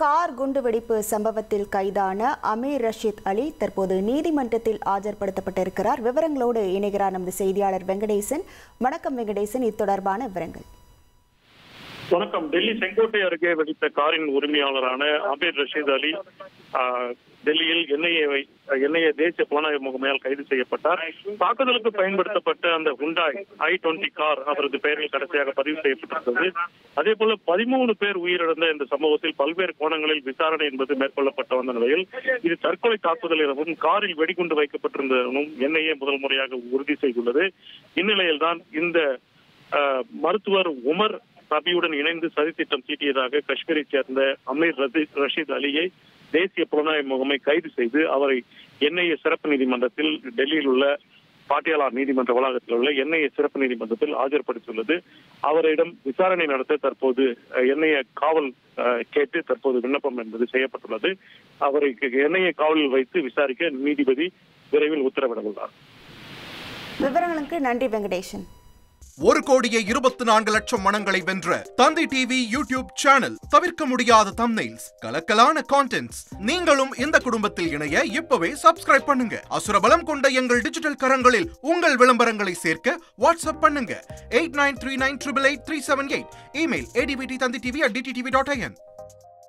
Car குண்டுவெடிப்பு சம்பவத்தில் கைதான அமீர் ரஷீத் அலி தற்போது நீதிமன்றத்தில் ஆஜர்படுத்தப்பட்டிருக்கிறார். விவரங்களோடு இணைகிறார் நமது செய்தியாளர் வெங்கடேசன். வணக்கம் வெங்கடேசன், இது தொடர்பான விவரங்கள். வணக்கம். டெல்லி செங்கோட்டை அருகே வெடித்த காரின் உரிமையாளரான அமீர் ரஷீத் அலி டெல்லியில் என்ஐஏ தேசிய புலனாய்வு முகமையால் கைது செய்யப்பட்டார். தாக்குதலுக்கு பயன்படுத்தப்பட்ட அந்த ஹுண்டாய் i20 கார் அவரது பெயரில் கடைசியாக பதிவு செய்யப்பட்டிருந்தது. அதே போல 13 பேர் உயிரிழந்த இந்த சம்பவத்தில் பல்வேறு கோணங்களில் விசாரணை என்பது மேற்கொள்ளப்பட்ட வந்த நிலையில் இது தற்கொலை தாக்குதல் எனவும் காரில் வெடிகுண்டு வைக்கப்பட்டிருந்ததும் என்ஐஏ முதல் முறையாக உறுதி செய்துள்ளது. இந்நிலையில் தான் இந்த மருத்துவர் உமர் ரபியுடன் இணைந்து சதித்திட்டம் தீட்டியதாக காஷ்மீரை சேர்ந்த அமீர் ரஷீத் அலியை தேசிய புலனாய்வு முகமை கைது செய்து அவரை என்ஐஏ சிறப்பு நீதிமன்றத்தில் டெல்லியில் உள்ள பாட்டியாலா நீதிமன்ற வளாகத்தில் உள்ள என்ஐஏ சிறப்பு நீதிமன்றத்தில் ஆஜர்படுத்தியுள்ளது. அவரிடம் விசாரணை நடத்த தற்போது என்ஐஏ காவல் கேட்டு தற்போது விண்ணப்பம் என்பது செய்யப்பட்டுள்ளது. அவரை என்ஐஏ காவலில் வைத்து விசாரிக்க நீதிபதி விரைவில் உத்தரவிட உள்ளார். விவரங்களுக்கு நன்றி வெங்கடேசன். 1,24,00,000 மனங்களை வென்ற தந்தி டிவி யூடியூப் சேனல். தவிர்க்க முடியாத தம்ப்நெயில்ஸ், கலக்கலான கான்டென்ட்ஸ். நீங்களும் இந்த குடும்பத்தில் இணைய இப்பவே சப்ஸ்கிரைப் பண்ணுங்க. அசுரபலம் கொண்ட எங்கள் டிஜிட்டல் கரங்களில் உங்கள் விளம்பரங்களை சேர்க்க வாட்ஸ்அப் பண்ணுங்க. 8939888378. Email advtthanditv@dttv.in.